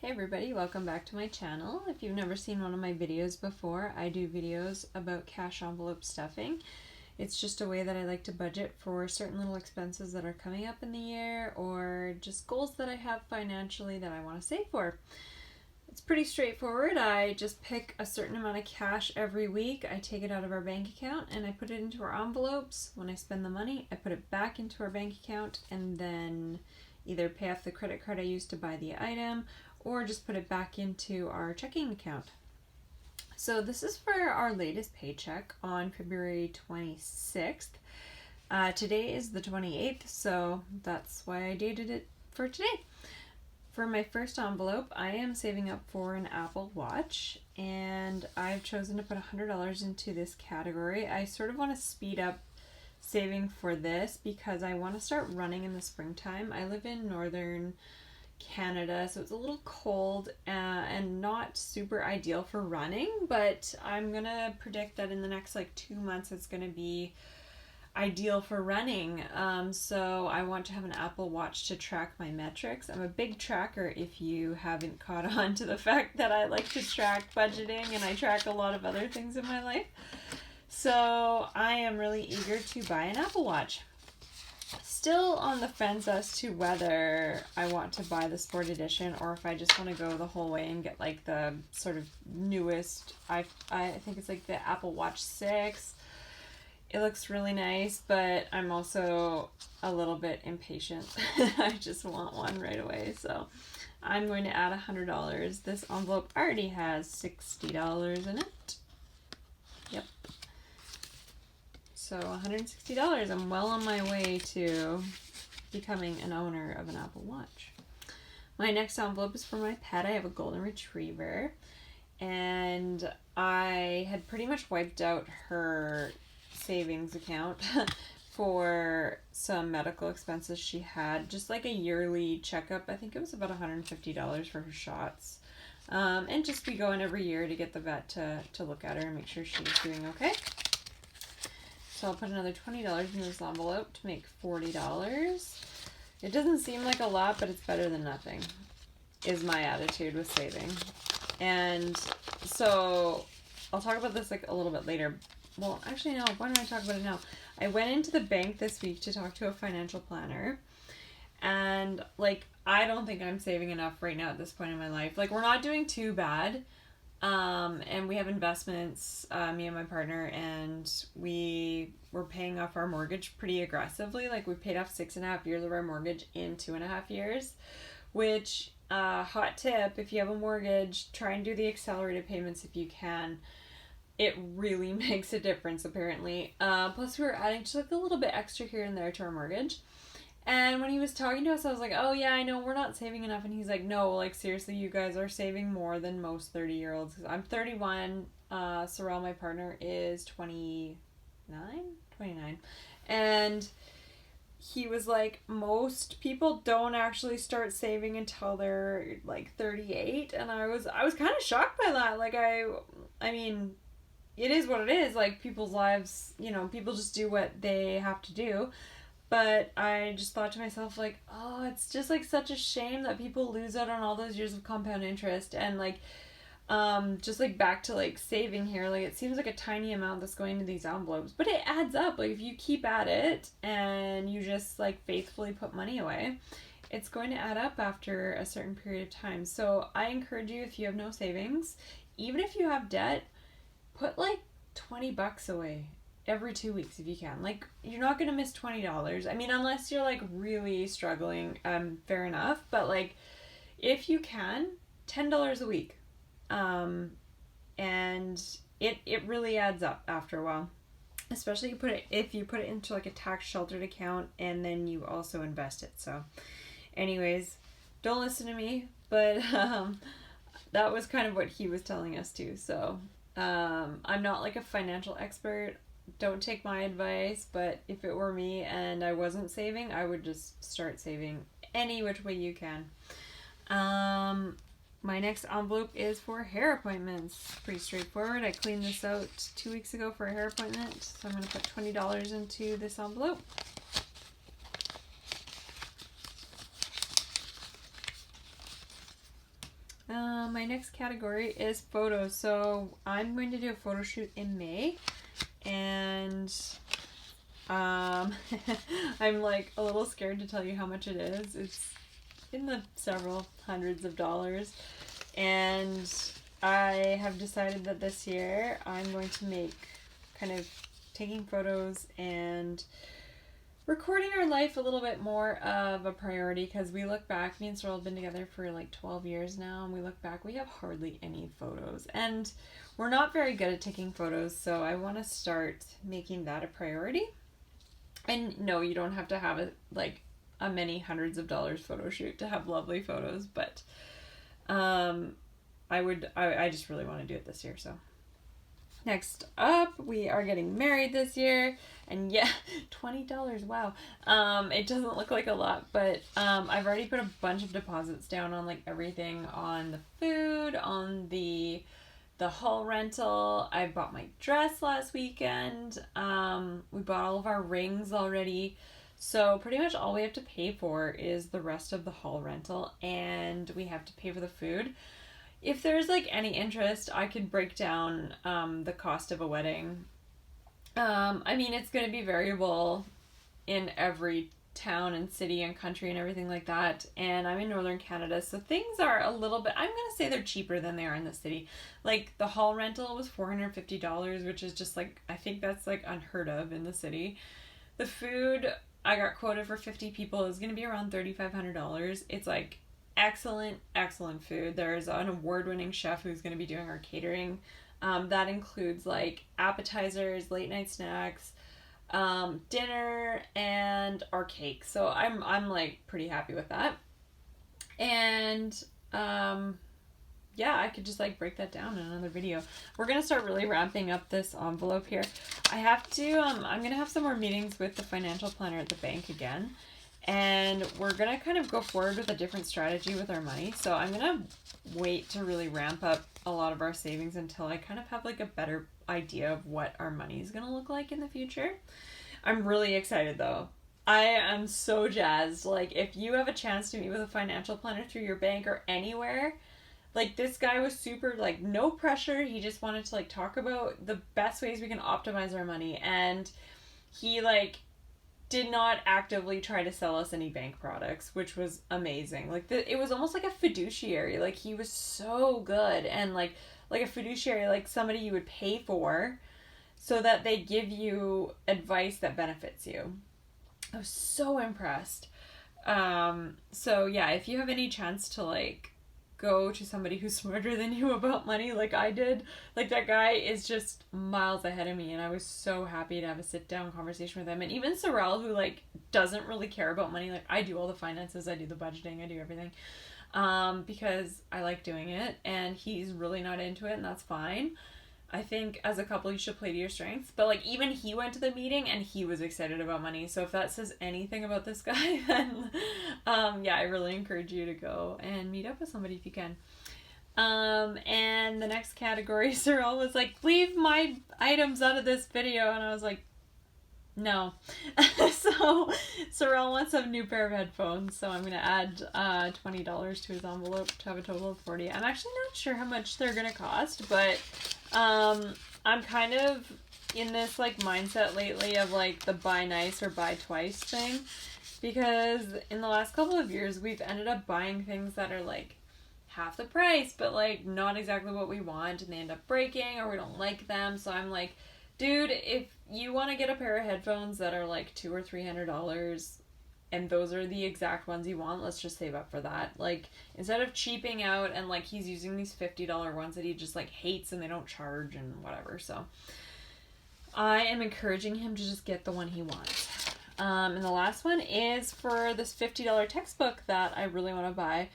Hey everybody, welcome back to my channel. If you've never seen one of my videos before, I do videos about cash envelope stuffing. It's just a way that I like to budget for certain little expenses that are coming up in the year or just goals that I have financially that I want to save for. It's pretty straightforward. I just pick a certain amount of cash every week. I take it out of our bank account and I put it into our envelopes. When I spend the money, I put it back into our bank account and then either pay off the credit card I used to buy the item or just put it back into our checking account. So this is for our latest paycheck on February 26th. Today is the 28th, so that's why I dated it for today. For my first envelope, I am saving up for an Apple Watch, and I've chosen to put $100 into this category. I sort of want to speed up saving for this because I want to start running in the springtime. I live in northern Canada, so it's a little cold and not super ideal for running, but I'm gonna predict that in the next 2 months it's gonna be ideal for running. So I want to have an Apple Watch to track my metrics. I'm a big tracker if you haven't caught on to the fact that I like to track budgeting and I track a lot of other things in my life. So I am really eager to buy an Apple Watch. Still on the fence as to whether I want to buy the Sport Edition or if I just want to go the whole way and get the sort of newest, I think it's the Apple Watch 6. It looks really nice, but I'm also a little bit impatient. I just want one right away, so I'm going to add $100. This envelope already has $60 in it. Yep. So $160. I'm well on my way to becoming an owner of an Apple Watch. My next envelope is for my pet. I have a golden retriever, and I had pretty much wiped out her savings account for some medical expenses she had. Just a yearly checkup. I think it was about $150 for her shots. And just we go in every year to get the vet to look at her and make sure she's doing okay. So I'll put another $20 in this envelope to make $40. It doesn't seem like a lot, but it's better than nothing, is my attitude with saving. And so I'll talk about this a little bit later. Well, actually, no. Why don't I talk about it now? I went into the bank this week to talk to a financial planner. And, I don't think I'm saving enough right now at this point in my life. We're not doing too bad. And we have investments, me and my partner, and we were paying off our mortgage pretty aggressively. We paid off 6.5 years of our mortgage in 2.5 years, which, hot tip, if you have a mortgage, try and do the accelerated payments if you can. It really makes a difference, apparently. Plus we were adding just a little bit extra here and there to our mortgage. And when he was talking to us, I was like, oh yeah, I know we're not saving enough. And he's like, no, seriously, you guys are saving more than most 30-year-olds. I'm 31. Sorrel, my partner, is 29. And he was like, most people don't actually start saving until they're 38. And I was kind of shocked by that. I mean, it is what it is. People's lives, people just do what they have to do. But I just thought to myself, oh, it's just such a shame that people lose out on all those years of compound interest. And just back to saving here, it seems like a tiny amount that's going to these envelopes, but it adds up. If you keep at it and you just faithfully put money away, it's going to add up after a certain period of time. So I encourage you, if you have no savings, even if you have debt, put $20 away every 2 weeks if you can. You're not going to miss $20. I mean, unless you're really struggling, fair enough. But if you can, $10 a week. And it really adds up after a while. Especially if you put it into a tax sheltered account and then you also invest it. So anyways, don't listen to me, but that was kind of what he was telling us too. So I'm not a financial expert. Don't take my advice, but if it were me and I wasn't saving, I would just start saving any which way you can. My next envelope is for hair appointments. Pretty straightforward. I cleaned this out 2 weeks ago for a hair appointment, so I'm going to put $20 into this envelope. My next category is photos. So I'm going to do a photo shoot in May, and I'm like a little scared to tell you how much it is. It's in the several hundreds of dollars, and I have decided that this year I'm going to make kind of taking photos and recording our life a little bit more of a priority, because we look back, me and Sorrel have been together for like 12 years now, and we look back, we have hardly any photos, and we're not very good at taking photos, so I want to start making that a priority. And no, you don't have to have a many hundreds of dollars photo shoot to have lovely photos, but I just really want to do it this year. So next up, we are getting married this year, and yeah, $20, wow. It doesn't look like a lot, but I've already put a bunch of deposits down on like everything, on the food, on the hall rental. I bought my dress last weekend. We bought all of our rings already. So pretty much all we have to pay for is the rest of the hall rental, and we have to pay for the food. If there's like any interest, I could break down the cost of a wedding. I mean, it's going to be variable in every town and city and country and everything like that. And I'm in Northern Canada, so things are a little bit, I'm going to say they're cheaper than they are in the city. Like the hall rental was $450, which is just like, I think that's like unheard of in the city. The food, I got quoted for 50 people, is going to be around $3,500. It's like excellent food. There's an award-winning chef who's going to be doing our catering. That includes like appetizers, late night snacks, dinner, and our cake. So I'm like pretty happy with that. And yeah, I could just like break that down in another video. We're gonna start really ramping up this envelope here. I have to I'm gonna have some more meetings with the financial planner at the bank again, and we're gonna kind of go forward with a different strategy with our money. So I'm gonna wait to really ramp up a lot of our savings until I kind of have like a better idea of what our money is gonna look like in the future. I'm really excited though. I am so jazzed. Like, if you have a chance to meet with a financial planner through your bank or anywhere, like, this guy was super, like, no pressure. He just wanted to, like, talk about the best ways we can optimize our money. And he, like, did not actively try to sell us any bank products, which was amazing. Like, it was almost like a fiduciary. Like, he was so good. And, like a fiduciary, like somebody you would pay for so that they give you advice that benefits you. I was so impressed. So yeah, if you have any chance to like go to somebody who's smarter than you about money like I did, like that guy is just miles ahead of me, and I was so happy to have a sit down conversation with him. And even Sorrel, who like doesn't really care about money, like I do all the finances, I do the budgeting, I do everything, because I like doing it, and he's really not into it, and that's fine. I think as a couple you should play to your strengths. But like even he went to the meeting and he was excited about money. So if that says anything about this guy, then yeah, I really encourage you to go and meet up with somebody if you can. And the next category, Sorrel was like, leave my items out of this video, and I was like, no. So Sorrel wants a new pair of headphones, so I'm gonna add $20 to his envelope to have a total of $40. I'm actually not sure how much they're gonna cost, but I'm kind of in this like mindset lately of like the buy nice or buy twice thing, because in the last couple of years we've ended up buying things that are like half the price but like not exactly what we want, and they end up breaking or we don't like them. So I'm like, dude, if you want to get a pair of headphones that are like $200 or $300 and those are the exact ones you want, let's just save up for that. Like, instead of cheaping out, and like he's using these $50 ones that he just like hates and they don't charge and whatever. So I am encouraging him to just get the one he wants. And the last one is for this $50 textbook that I really want to buy.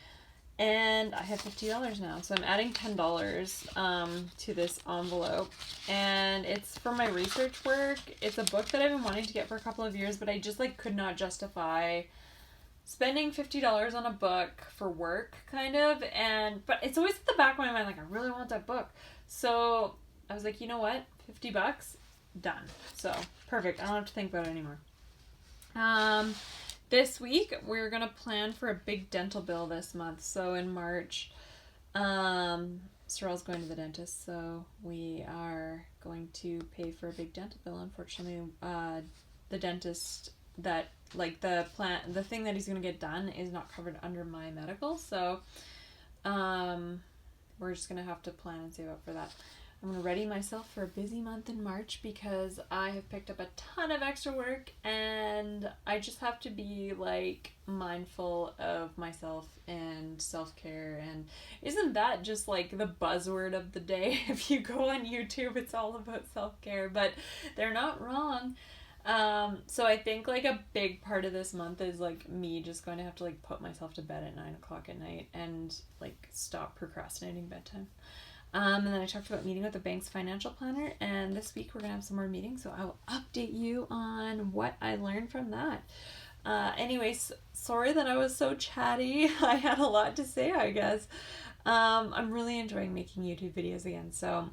And I have $50 now, so I'm adding $10 to this envelope, and it's for my research work. It's a book that I've been wanting to get for a couple of years, but I just like could not justify spending $50 on a book for work, kind of. But it's always at the back of my mind, like, I really want that book. So I was like, you know what, $50, done. So perfect. I don't have to think about it anymore. This week, we're going to plan for a big dental bill this month. So in March, Sorrel's going to the dentist, so we are going to pay for a big dental bill. Unfortunately, the dentist that, like, the thing that he's going to get done is not covered under my medical, so we're just going to have to plan and save up for that. I'm going to ready myself for a busy month in March because I have picked up a ton of extra work, and I just have to be, like, mindful of myself and self-care. And isn't that just, like, the buzzword of the day? If you go on YouTube, it's all about self-care, but they're not wrong. So I think, like, a big part of this month is, like, me just going to have to, like, put myself to bed at 9 o'clock at night and, like, stop procrastinating bedtime. And then I talked about meeting with the bank's financial planner, and this week we're going to have some more meetings, so I will update you on what I learned from that. Anyways, sorry that I was so chatty. I had a lot to say, I guess. I'm really enjoying making YouTube videos again, so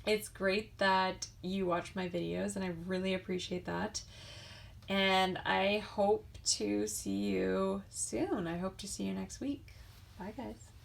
it's great that you watch my videos, and I really appreciate that. And I hope to see you soon. I hope to see you next week. Bye, guys.